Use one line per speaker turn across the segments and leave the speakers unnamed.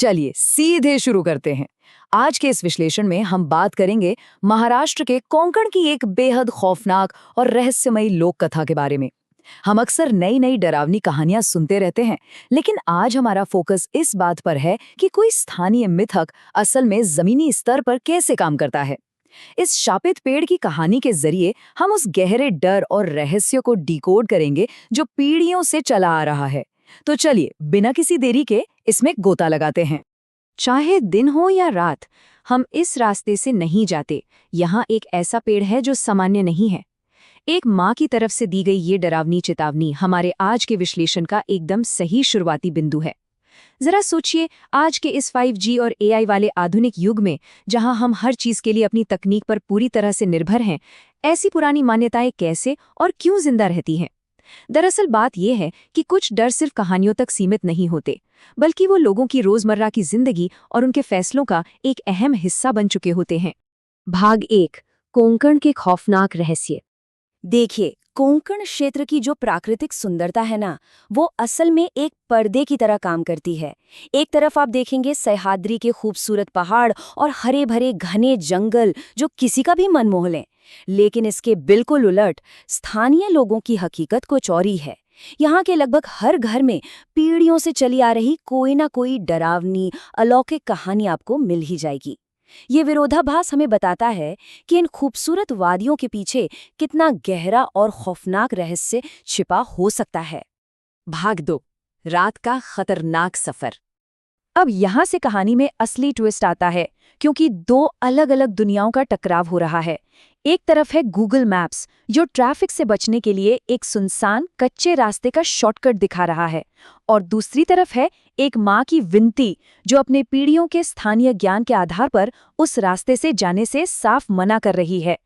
चलिए सीधे शुरू करते हैं। आज के इस विश्लेषण में हम बात करेंगे महाराष्ट्र के कोंकण की एक बेहद खौफनाक और रहस्यमयी लोक कथा के बारे में। हम अक्सर नई नई डरावनी कहानियां सुनते रहते हैं, लेकिन आज हमारा फोकस इस बात पर है कि कोई स्थानीय मिथक असल में जमीनी स्तर पर कैसे काम करता है। इस शापित पेड़ की कहानी के जरिए हम उस गहरे डर और रहस्य को डिकोड करेंगे जो पीढ़ियों से चला आ रहा है। तो चलिए बिना किसी देरी के इसमें गोता लगाते हैं।
चाहे दिन हो या रात, हम इस रास्ते से नहीं जाते। यहाँ एक ऐसा पेड़ है जो सामान्य नहीं है। एक माँ की तरफ से दी गई ये डरावनी चेतावनी हमारे आज के विश्लेषण का एकदम सही शुरुआती बिंदु है। जरा सोचिए, आज के इस 5G और AI वाले आधुनिक युग में, जहां हम हर चीज के लिए अपनी तकनीक पर पूरी तरह से निर्भर हैं, ऐसी पुरानी मान्यताएं कैसे और क्यों जिंदा रहती हैं? दरअसल बात यह है कि कुछ डर सिर्फ कहानियों तक सीमित नहीं होते, बल्कि वो लोगों की रोजमर्रा की जिंदगी और उनके फैसलों का एक अहम हिस्सा बन चुके होते हैं।
भाग 1, कोंकण के खौफनाक रहस्य। देखिए, कोंकण क्षेत्र की जो प्राकृतिक सुंदरता है ना, वो असल में एक पर्दे की तरह काम करती है। एक तरफ आप देखेंगे सह्याद्री के खूबसूरत पहाड़ और हरे भरे घने जंगल जो किसी का भी मन मोह लें, लेकिन इसके बिल्कुल उलट स्थानीय लोगों की हकीकत कुछ और ही है। यहाँ के लगभग हर घर में पीढ़ियों से चली आ रही कोई ना कोई डरावनी अलौकिक कहानी आपको मिल ही जाएगी। ये विरोधाभास हमें बताता है कि इन खूबसूरत वादियों के पीछे कितना गहरा और खौफनाक रहस्य छिपा हो सकता है।
भाग 2, रात का खतरनाक सफर।
अब यहाँ से कहानी में असली ट्विस्ट आता है, क्योंकि दो अलग अलग दुनियाओं का टकराव हो रहा है। एक तरफ है गूगल मैप्स, जो ट्रैफिक से बचने के लिए एक सुनसान कच्चे रास्ते का शॉर्टकट दिखा रहा है, और दूसरी तरफ है एक माँ की विनती, जो अपने पीढ़ियों के स्थानीय ज्ञान के आधार पर उस रास्ते से जाने से साफ मना कर रही है।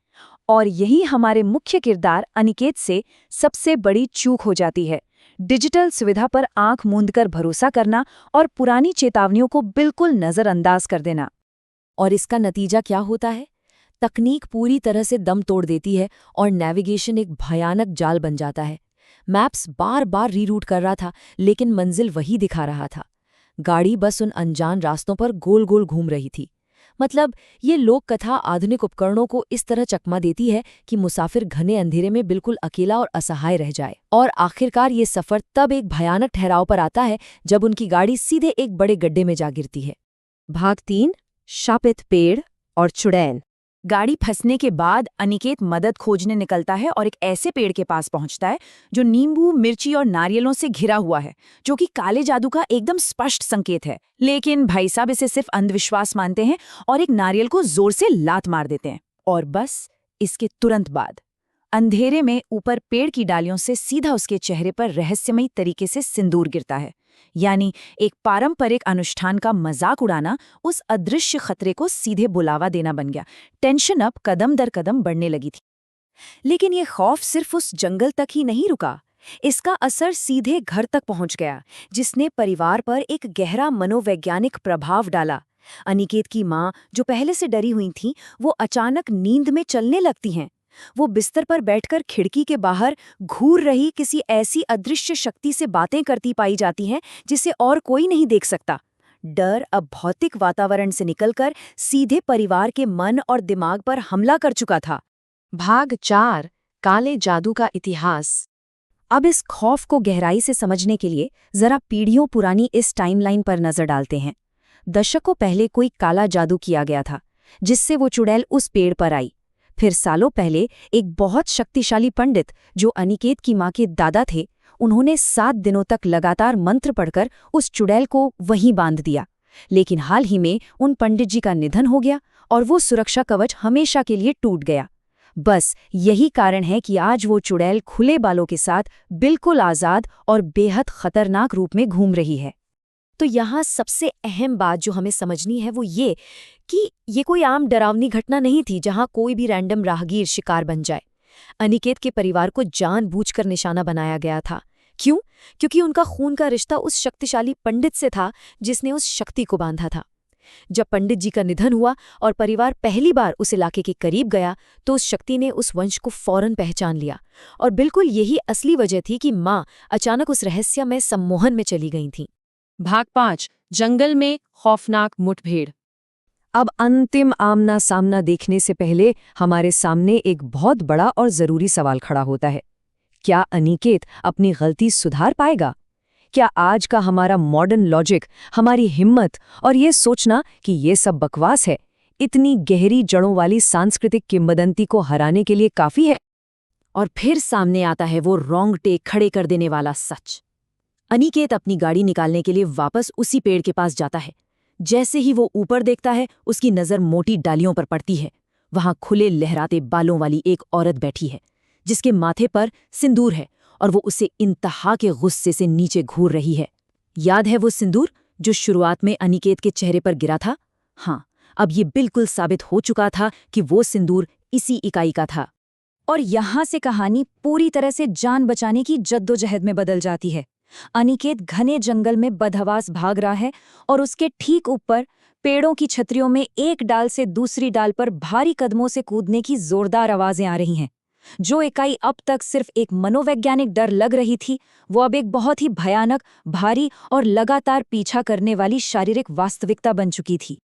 और यही हमारे मुख्य किरदार अनिकेत से सबसे बड़ी चूक हो जाती है। डिजिटल सुविधा पर आंख मूंदकर भरोसा करना और पुरानी चेतावनियों को बिल्कुल नजरअंदाज कर देना।
और इसका नतीजा क्या होता है? तकनीक पूरी तरह से दम तोड़ देती है और नेविगेशन एक भयानक जाल बन जाता है। मैप्स बार बार रीरूट कर रहा था, लेकिन मंजिल वही दिखा रहा था। गाड़ी बस उन अनजान रास्तों पर गोल गोल घूम रही थी। मतलब ये लोक कथा आधुनिक उपकरणों को इस तरह चकमा देती है कि मुसाफिर घने अंधेरे में बिल्कुल अकेला और असहाय रह जाए। और आखिरकार ये सफर तब एक भयानक ठहराव पर आता है जब उनकी गाड़ी सीधे एक बड़े गड्ढे में जा गिरती है।
भाग 3, शापित पेड़ और चुड़ैल।
गाड़ी फंसने के बाद अनिकेत मदद खोजने निकलता है और एक ऐसे पेड़ के पास पहुंचता है जो नींबू, मिर्ची और नारियलों से घिरा हुआ है, जो कि काले जादू का एकदम स्पष्ट संकेत है। लेकिन भाई साहब इसे सिर्फ अंधविश्वास मानते हैं और एक नारियल को जोर से लात मार देते हैं। और बस इसके तुरंत बाद अंधेरे में ऊपर पेड़ की डालियों से सीधा उसके चेहरे पर रहस्यमयी तरीके से सिंदूर गिरता है। यानी एक पारंपरिक अनुष्ठान का मजाक उड़ाना उस अदृश्य खतरे को सीधे बुलावा देना बन गया। टेंशन अब कदम दर कदम बढ़ने लगी थी। लेकिन ये खौफ सिर्फ उस जंगल तक ही नहीं रुका, इसका असर सीधे घर तक पहुंच गया, जिसने परिवार पर एक गहरा मनोवैज्ञानिक प्रभाव डाला। अनिकेत की माँ, जो पहले से डरी हुई थीं, वो अचानक नींद में चलने लगती हैं। वो बिस्तर पर बैठकर खिड़की के बाहर घूर रही किसी ऐसी अदृश्य शक्ति से बातें करती पाई जाती हैं जिसे और कोई नहीं देख सकता। डर अब भौतिक वातावरण से निकलकर सीधे परिवार के मन और दिमाग पर हमला कर चुका था।
भाग 4, काले जादू का इतिहास।
अब इस खौफ को गहराई से समझने के लिए जरा पीढ़ियों पुरानी इस टाइमलाइन पर नजर डालते हैं। दशकों पहले कोई काला जादू किया गया था, जिससे वो चुड़ैल उस पेड़ पर आई। फिर सालों पहले एक बहुत शक्तिशाली पंडित, जो अनिकेत की माँ के दादा थे, उन्होंने 7 दिनों तक लगातार मंत्र पढ़कर उस चुड़ैल को वहीं बांध दिया। लेकिन हाल ही में उन पंडित जी का निधन हो गया और वो सुरक्षा कवच हमेशा के लिए टूट गया। बस यही कारण है कि आज वो चुड़ैल खुले बालों के साथ बिल्कुल आज़ाद और बेहद खतरनाक रूप में घूम रही है।
तो यहाँ सबसे अहम बात जो हमें समझनी है वो ये कि ये कोई आम डरावनी घटना नहीं थी जहाँ कोई भी रैंडम राहगीर शिकार बन जाए। अनिकेत के परिवार को जानबूझकर निशाना बनाया गया था। क्यों? क्योंकि उनका खून का रिश्ता उस शक्तिशाली पंडित से था जिसने उस शक्ति को बांधा था। जब पंडित जी का निधन हुआ और परिवार पहली बार उस इलाके के करीब गया, तो उस शक्ति ने उस वंश को फौरन पहचान लिया। और बिल्कुल यही असली वजह थी कि माँ अचानक उस रहस्यमय सम्मोहन में चली गई थीं। भाग 5 जंगल में खौफनाक मुठभेड़।
अब अंतिम आमना सामना देखने से पहले हमारे सामने एक बहुत बड़ा और जरूरी सवाल खड़ा होता है। क्या अनिकेत अपनी गलती सुधार पाएगा? क्या आज का हमारा मॉडर्न लॉजिक, हमारी हिम्मत और ये सोचना कि ये सब बकवास है, इतनी गहरी जड़ों वाली सांस्कृतिक किंवदंती को हराने के लिए काफी है?
और फिर सामने आता है वो रोंगटे खड़े कर देने वाला सच। अनिकेत अपनी गाड़ी निकालने के लिए वापस उसी पेड़ के पास जाता है। जैसे ही वो ऊपर देखता है, उसकी नज़र मोटी डालियों पर पड़ती है। वहां खुले लहराते बालों वाली एक औरत बैठी है, जिसके माथे पर सिंदूर है और वो उसे इंतहा के गुस्से से नीचे घूर रही है। याद है वो सिंदूर जो शुरुआत में अनिकेत के चेहरे पर गिरा था? हाँ, अब ये बिल्कुल साबित हो चुका था कि वो सिंदूर इसी इकाई का था।
और यहाँ से कहानी पूरी तरह से जान बचाने की जद्दोजहद में बदल जाती है। अनिकेत घने जंगल में बदहवास भाग रहा है और उसके ठीक ऊपर पेड़ों की छतरियों में एक डाल से दूसरी डाल पर भारी कदमों से कूदने की जोरदार आवाजें आ रही हैं। जो इकाई अब तक सिर्फ एक मनोवैज्ञानिक डर लग रही थी, वो अब एक बहुत ही भयानक, भारी और लगातार पीछा करने वाली शारीरिक वास्तविकता बन चुकी थी।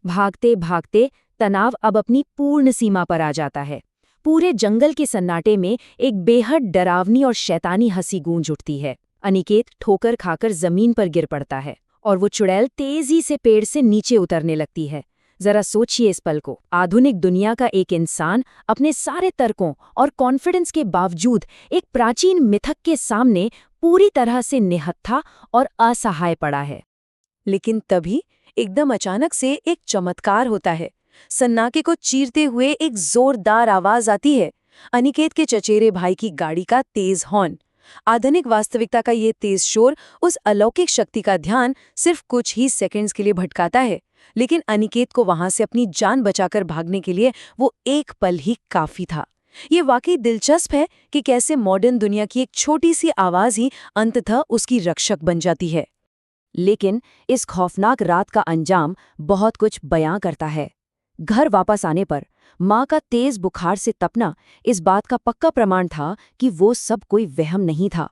भागते भागते तनाव अब अपनी पूर्ण सीमा पर आ जाता है। पूरे जंगल के सन्नाटे में एक बेहद डरावनी और शैतानी हंसी गूंज उठती है। अनिकेत ठोकर खाकर जमीन पर गिर पड़ता है और वो चुड़ैल तेजी से पेड़ से नीचे उतरने लगती है। जरा सोचिए इस पल को। आधुनिक दुनिया का एक इंसान अपने सारे तर्कों और कॉन्फिडेंस के बावजूद एक प्राचीन मिथक के सामने पूरी तरह से निहत्था और असहाय पड़ा है।
लेकिन तभी एकदम अचानक से एक चमत्कार होता है। सन्नाटे को चीरते हुए एक जोरदार आवाज आती है। अनिकेत के चचेरे भाई की गाड़ी का तेज हॉर्न। आधुनिक वास्तविकता का ये तेज शोर उस अलौकिक शक्ति का ध्यान सिर्फ कुछ ही सेकंड्स के लिए भटकाता है, लेकिन अनिकेत को वहां से अपनी जान बचाकर भागने के लिए वो एक पल ही काफी था। ये वाकई दिलचस्प है कि कैसे मॉडर्न दुनिया की एक छोटी सी आवाज ही अंततः उसकी रक्षक बन जाती है।
लेकिन इस खौफनाक रात का अंजाम बहुत कुछ बयां करता है। घर वापस आने पर माँ का तेज बुखार से तपना इस बात का पक्का प्रमाण था कि वो सब कोई वहम नहीं था।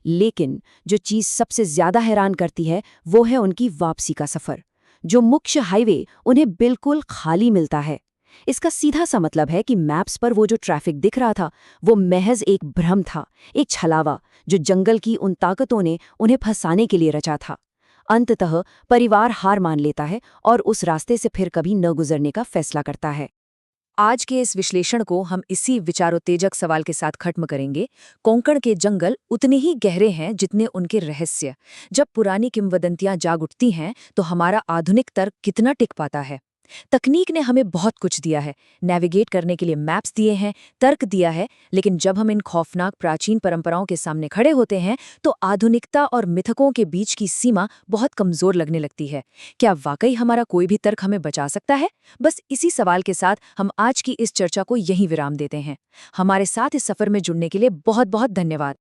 लेकिन जो चीज सबसे ज्यादा हैरान करती है वो है उनकी वापसी का सफर। जो मुख्य हाईवे उन्हें बिल्कुल खाली मिलता है। इसका सीधा सा मतलब है कि मैप्स पर वो जो ट्रैफिक दिख रहा था वो महज एक भ्रम था, एक छलावा जो जंगल की उन ताकतों ने उन्हें फंसाने के लिए रचा था। अंततः परिवार हार मान लेता है और उस रास्ते से फिर कभी न गुजरने का फैसला करता है।
आज के इस विश्लेषण को हम इसी विचारोत्तेजक सवाल के साथ खत्म करेंगे। कोंकण के जंगल उतने ही गहरे हैं जितने उनके रहस्य। जब पुरानी किंवदंतियां जाग उठती हैं तो हमारा आधुनिक तर्क कितना टिक पाता है? तकनीक ने हमें बहुत कुछ दिया है, नेविगेट करने के लिए मैप्स दिए हैं, तर्क दिया है, लेकिन जब हम इन खौफनाक प्राचीन परंपराओं के सामने खड़े होते हैं तो आधुनिकता और मिथकों के बीच की सीमा बहुत कमजोर लगने लगती है। क्या वाकई हमारा कोई भी तर्क हमें बचा सकता है? बस इसी सवाल के साथ हम आज की इस चर्चा को यहीं विराम देते हैं। हमारे साथ इस सफर में जुड़ने के लिए बहुत बहुत धन्यवाद।